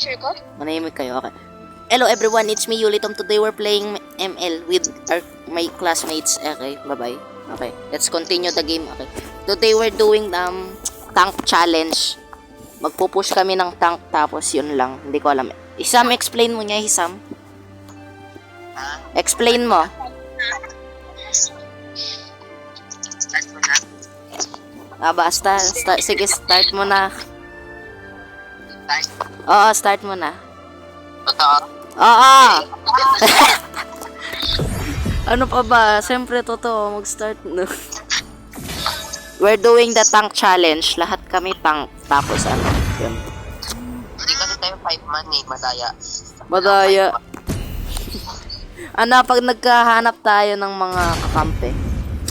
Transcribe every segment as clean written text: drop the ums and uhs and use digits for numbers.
Share ko? Manahimik kayo, okay. Hello everyone, it's me Yulitom. Today we're playing ML with my classmates. Okay, bye-bye. Okay, let's continue the game. Okay. Today we're doing tank challenge. Magpupush kami ng tank tapos yun lang. Hindi ko alam. Hisam, explain mo niya, Hisam. Explain mo. Basta. Sige, start mo na. Oo, start mo na. Oo! Ano pa ba? Siyempre, totoo. Mag-start na. We're doing the tank challenge. Lahat kami tank. Tapos ano? Yun. Hindi kasi tayo 5 man eh. Madaya. Ano, pag nagkahanap tayo ng mga kakampi.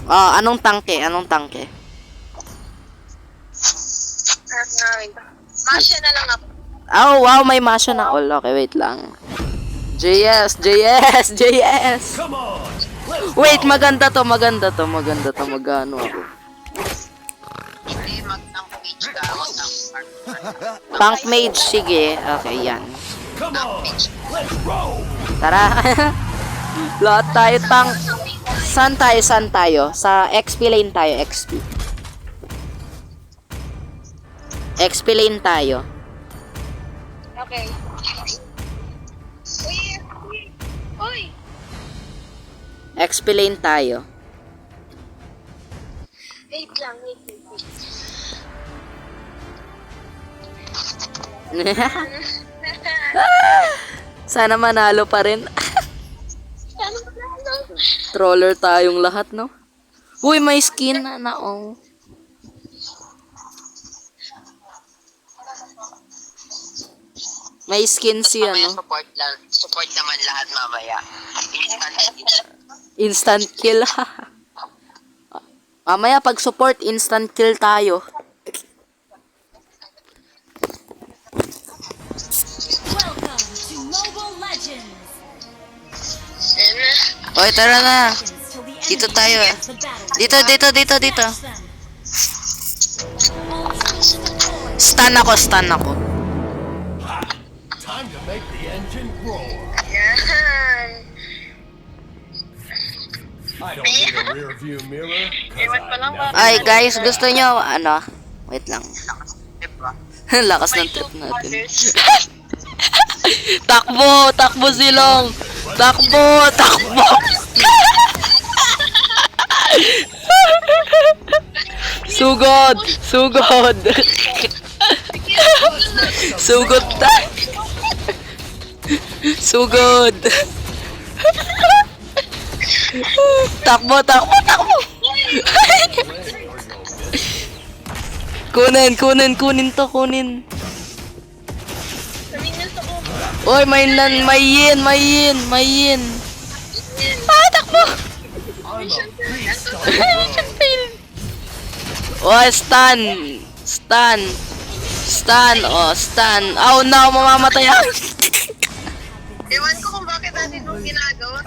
Anong tangke? Masya na lang ako. Oh, wow, may masya na all. Okay, wait lang. JS. Wait, maganda to. Magano ako. Hindi, mag-tank page ka. Tank mage, sige. Okay, yan. Tara. Lahat tayo tank. Saan tayo? Sa XP lane tayo, XP. XP lane tayo. Okay. Uy! XP lane tayo. Wait lang. Sana manalo pa rin. Troller tayong lahat, no? Uy, may skin na oh. May skin si Mamaya ano. support naman lahat mamaya. Instant kill. Mamaya pag support, instant kill tayo. Welcome to Mobile Legends. Oy, tara na. Till the Dito enemy tayo. gets the battle. Dito. Smash them. Stun ako. Time to make the engine roar. Yan. I don't need a rear view mirror. 'Cause Ewan pa lang ba? Ay, guys, gusto nyo, ano? Wait lang. Lakas ng trip natin. Takbo silong. Takbo. Sugod. Sugod tayo. Sugod. Takbo. Kunin to. Oy, may yin. Takbo. Oh, stun. Oh no, mamamatay ako. Ewan ko kung bakit natin itong ginagawa.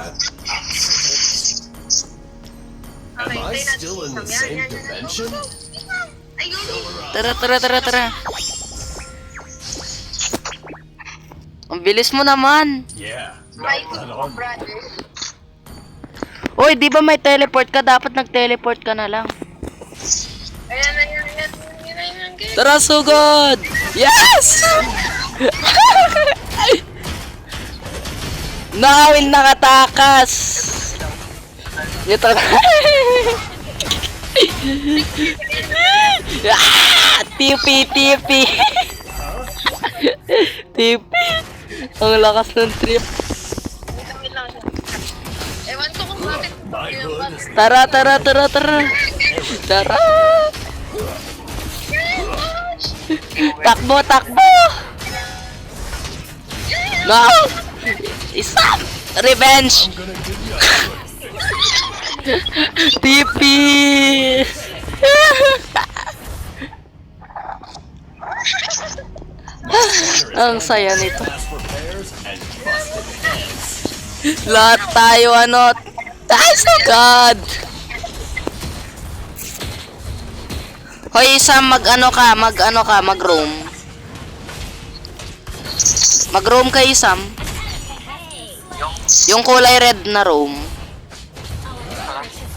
Am Okay, I tayo natin still in the isang. same Yan. dimension? Ayun. Tara. Ang bilis mo naman. Yeah. Right Right ko, on. brothers. Oy, di ba may teleport ka? Dapat nag-teleport ka na lang. Ayan. Tara, sugod! Yes! Nakawin nakatakas! Ito na. Tipi. Ang lakas ng trip. Wait lang siya. Ewan ko kung bakit. My hood is Tara. Takbo. No! Isa! Revenge! gonna give you a Tipi! Ang saya nito. fast repairs and busted heads. Lahat tayo God! Hoy, Sam, mag-roam. Mag-roam kayo, Sam. Yung kulay red na roam.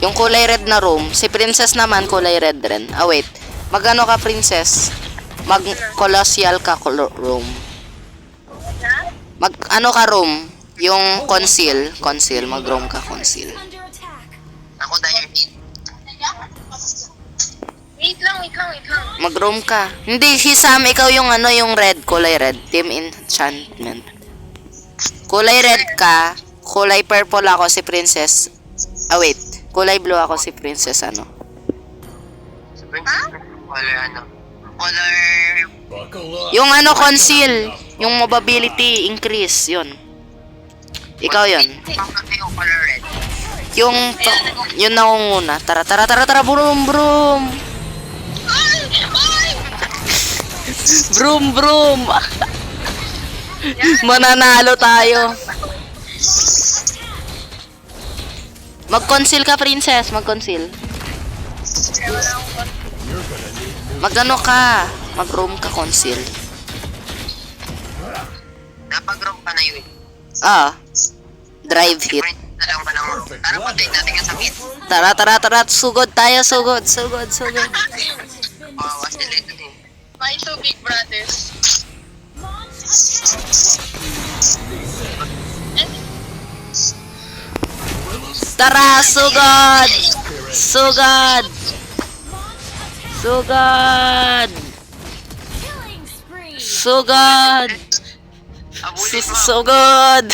Yung kulay red na roam. Si Princess naman, kulay red rin. Ah, wait. Mag-ano ka, Princess? Mag-colossal ka, roam. Mag-ano ka, roam? Yung conceal. Conceal. Mag-roam ka, conceal. Under attack. Ako dahil hit. Wait lang. Mag-roam ka. Hindi, si Sam, ikaw yung ano, yung red. Kulay red. Team enchantment. Kulay red ka. Kulay purple ako, si Princess. Ah, wait. Kulay blue ako, si Princess, ano? Color ano? Color... Buckle up. Yung ano, conceal. Yung mobility increase, yun. Ikaw yun. Bakit yung color red? Yung nangunguna. Tara, brum, brum. Brum, brum. Mananalo tayo. Mag-conceal ka, Princess. Mag-conceal. Mag-ano ka. Mag-roam ka, conceal. Napag-roam ka na yun. Ah. Drive hit. Print na lang ba ng room? Tara, patay natin yung sakit. Tara. Sugod tayo, sugod. Kawawa sila ito eh. My two big brothers. Tara, sugod. Killing spree. Sugod. Abulin mo. Sugod.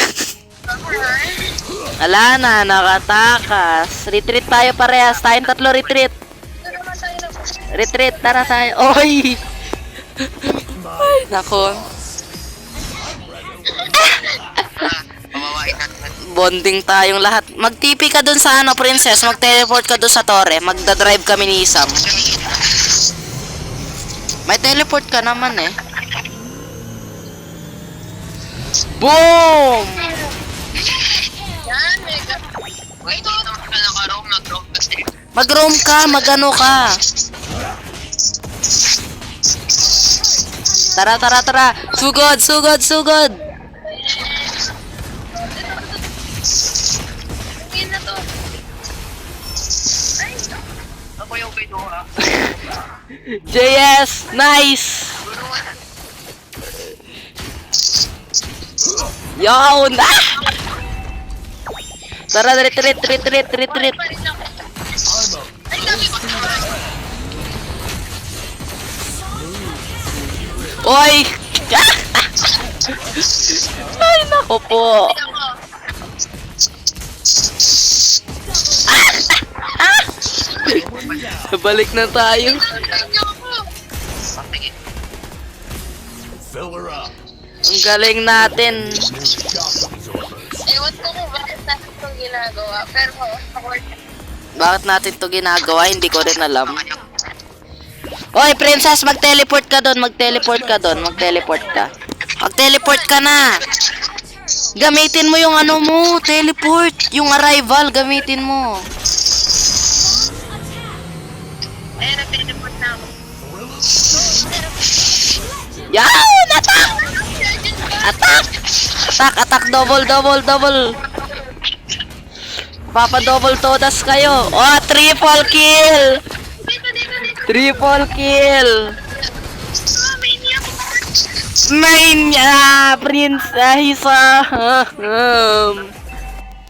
Wala na, nakatakas. Retreat tayo parehas. Tayong tatlo retreat. Retreat, tara tayo. Oy! Ay, nako. Kawawain natin. Bonding tayong lahat. Mag-TP ka dun sa ano, Princess. Mag-teleport ka dun sa torre. Magda-drive kami ni Sam. May teleport ka naman eh. Boom! Yan, mega. Wait, hindi naman ka naka-roam. Nag-roam kasi. Mag-roam ka, mag-ano ka. Tara. Sugod. Tingin na to. Ay, Ako yung kinuha. JS, nice. Yun. Ah! Tara, retreat. pa rin ako. Ay, dami ko. Oy! Ay, nako po. Balik na tayo. Sige. Fill her up. Ang galing natin. New shock absorbers. Ewan ko kung bakit natin itong ginagawa. Pero, ako, Bakit natin to ginagawa? Hindi ko rin alam. Oy, Princess, mag-teleport ka doon. Mag-teleport ka na. Gamitin mo yung ano mo. Teleport. Yung arrival, gamitin mo. ayun, nag-teleport na ako. Yan! Attack! Double! Papa-double todas kayo. Oh, triple kill! Triple kill! Main niya! Prince Ahisa!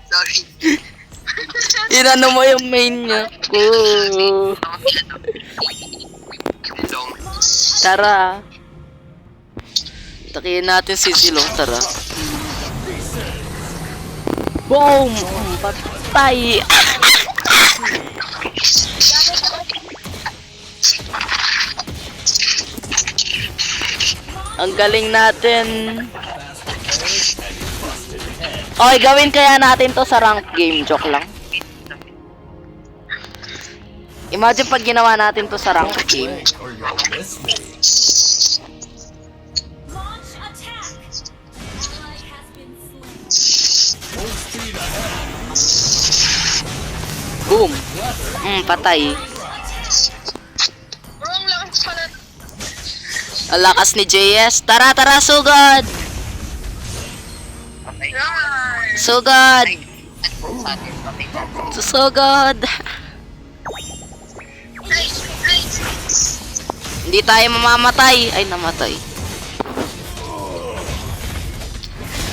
Sorry. Inano mo yung main niya ko. Long. Tara. Takihin natin si Silong, tara. Boom! Patay! Ang galing natin. Oy, gawin kaya natin to sa rank game. Joke lang. Imagine pag ginawa natin to sa rank game. Or you'll miss me. Launch attack. Ally has been slain. Full speed ahead. Boom! Patay. Bro, ang lakas pala. Ang lakas ni JS. Tara, sugod! Yan. So good. Sa atin, patay na. So good. Nice, nice. Hindi tayo mamamatay. Ay, namatay.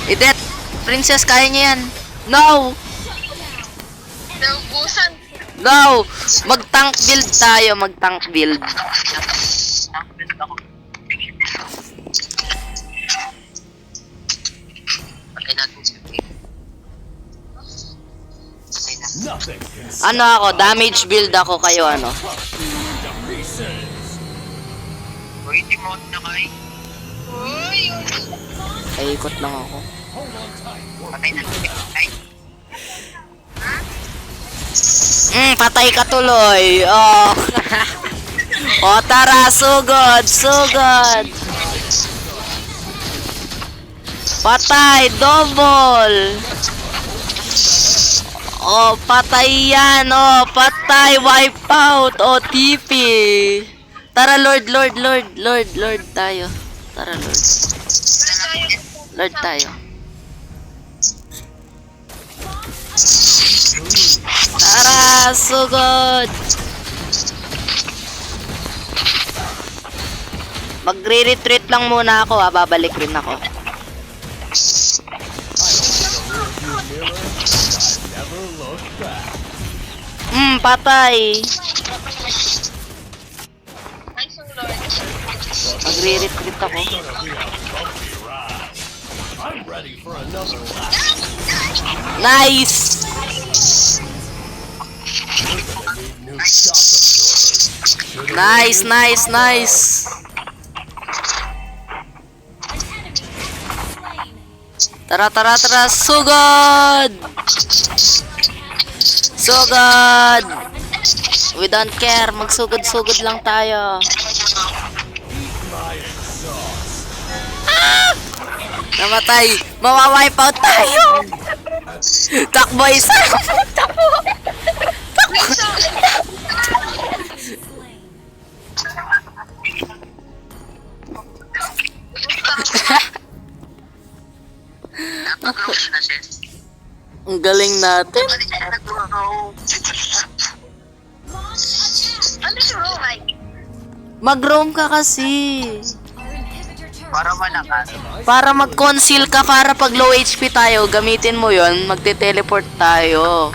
Idet, princess, kaya niya yan. No! Naubusan. No! Mag-tank build tayo, mag-tank build. Patay natin si Pete. Patay na. Nothing can Ano ako, damage build ako kayo, ano? the pieces. Uy, Timon na kayo. Uy, Ay, ikot lang ako. Hold on tight. We're Patay na si Pete. Ay, Patay ka tuloy. Oh. Oh, tara, sugod, sugod. Patay, double. Oh, patay yan. Oh, patay, wipe out. Oh, TP. Tara, Lord tayo. Tara, Lord tayo. Tara, sugod. Magre-retreat lang muna ako, babalik rin ako. never look back. Patay. nice ang Lord. Magre-retreat ako. Gonna be a bumpy ride. I'm ready for another lap. Nice. New shock absorbers. Nice. An enemy has been slain. Tara, sugod. Sugod. We don't care, magsugod-sugod lang tayo. My exhaust. Namatay. Mawa-wipe out tayo. Takbo isa. Takbo. Slain. napag-grow na siya. Ang galing natin. Balik siya nag-grow. Launch attack. Ano si Romay? Mag-roam ka kasi. Our inhibitor turret Para is under malakas. attack. Para mag-conceal ka, para pag low HP tayo, gamitin mo yon, magte-teleport tayo.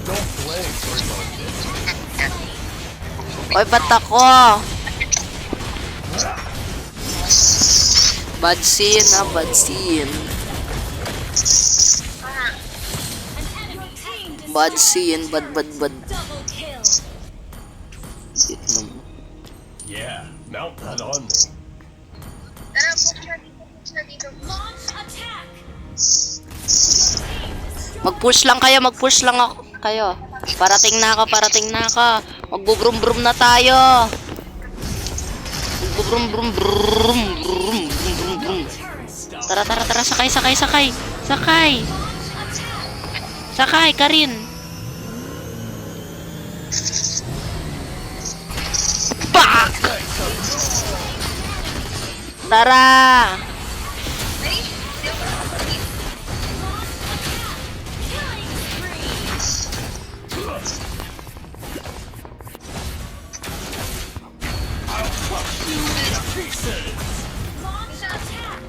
Don't blame for your Oy, ba't ako? Bad scene, bad scene. An enemy team Bad scene, bad. double kill. Yeah, mount that on me. Tara, push na dito. Launch attack. Mag-push lang kayo, mag-push lang ako kayo. Parating na ako. Magbu-brum-brum na tayo. Magbu-brum-brum. Tara, sakay. Sakay, Karin. Bah! Tara. Ay, di ako nakapagin. Launch attack.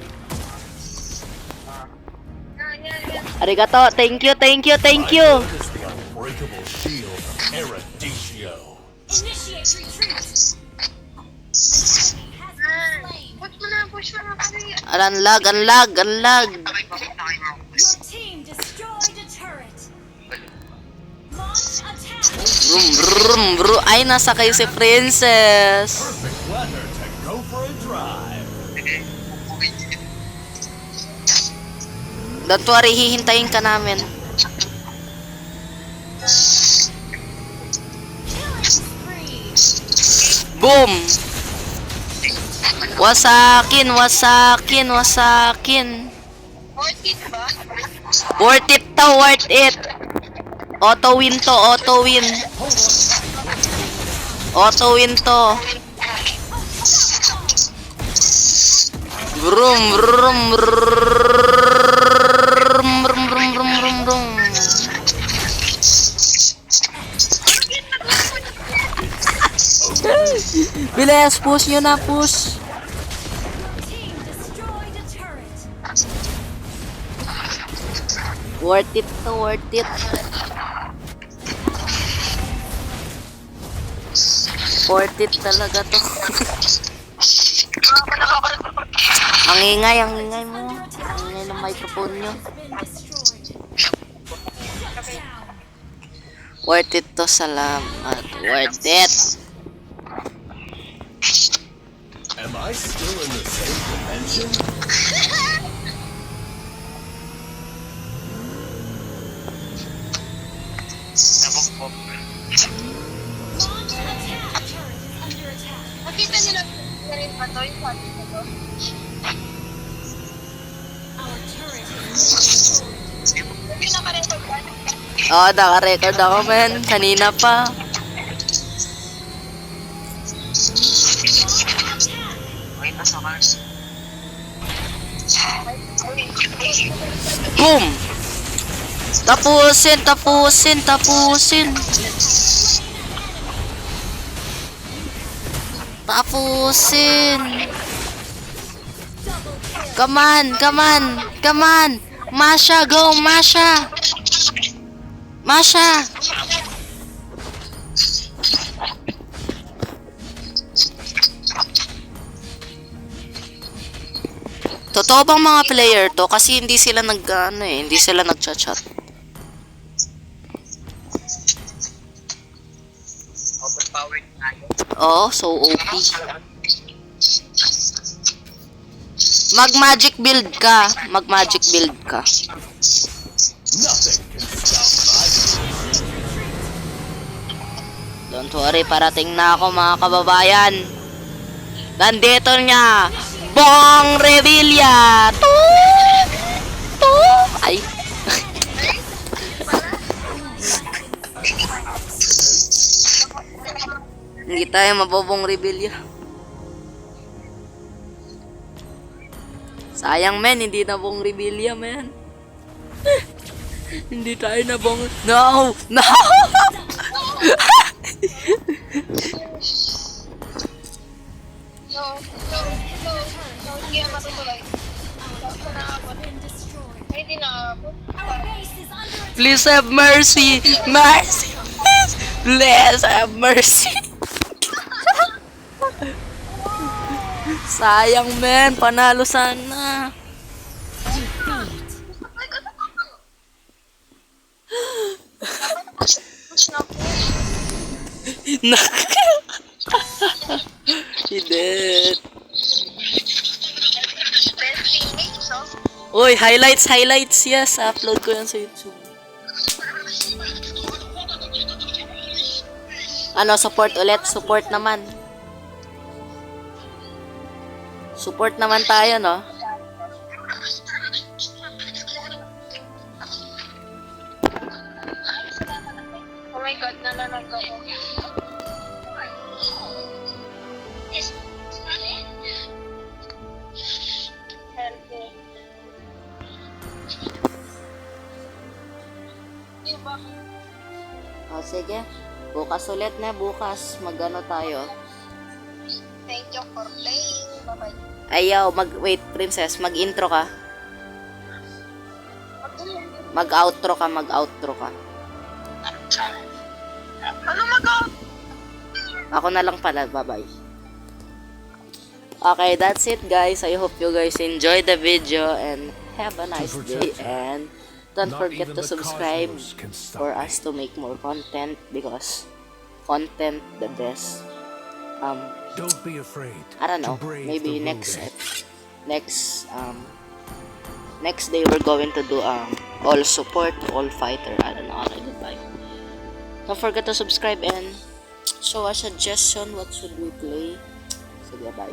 Yan. Arigato. Thank you. Notice the unbreakable shield of Erudicio. Initiate retreat. An enemy has been slain. Push mo na kasi. Ang lag. Bakit bakit na kayo? Your team destroyed a turret. Launch attack. Brum. Ay, nasa kayo si Princess. Perfect weather to go for a drive. Sige, uwi. Don't worry, hihintayin ka namin. Killing spree. Boom! Wasakin. Worth it ba? Worth it. Auto win to. Vroom, vroom, vroom, vroom, vroom, vroom, vroom, vroom. Bilis, push nyo na, push. Team destroyed a turret. Worth it to, worth it. Worth it talaga to. Ang ingay mo. Ang ingay ng microphone nyo. Been destroyed. Worth it to, salamat. Worth it. Am I still in the same dimension? Launch attack. Turret is under attack. Nakita nyo na rin ba to? Yung sabi ko to? Our turret is destroyed. Hindi na ka rin to. Oo, naka-record ako, men. Kanina pa. Wait, nasa cars. Boom! Tapusin, tapusin, tapusin. Tapusin. Come on, come on, come on. Masha, go, Masha. Masha. Totoo bang mga player to? Kasi hindi sila hindi sila nagchat-chat. Overpowered tayo. Oo, so OP. Mag-magic build ka. Mag-magic build ka. Nothing can stop my Don't worry, parating na ako mga kababayan. Nandito niya, Bong Revilla. Ay. Hindi tayo mabobong Revilla. Sayang men, hindi na Bong Revilla men. Hindi tayo na Bong. No! No! No. Hindi ako matutuloy. Been destroyed. Ay, hindi nakakapot. Our base is under attack. Please have mercy! Mercy! Please have mercy! Sayang men, panalo sana. Push na po. Hindi. Best teammates, oh. Uy, highlights, yes. Upload ko yan sa YouTube. Ano, support ulit? Support naman. Support naman tayo, no? Oh my God, nalalag ako. Help me. Diba? O, sige. Bukas ulit na, bukas. Magano tayo. Thank you for playing. Bye-bye. Ayaw, wait, princess. Mag-intro ka. Mag-outro ka. Ano mag-out? Ako na lang pala, bye-bye. Okay, that's it guys. I hope you guys enjoyed the video and have a nice day. And don't forget to subscribe for us to make more content because content the best. Don't be afraid. I don't know. to brave Maybe the next road. next day we're going to do all support, all fighter. I don't know. Okay, goodbye. Don't forget to subscribe and show a suggestion. What should we play? So bye.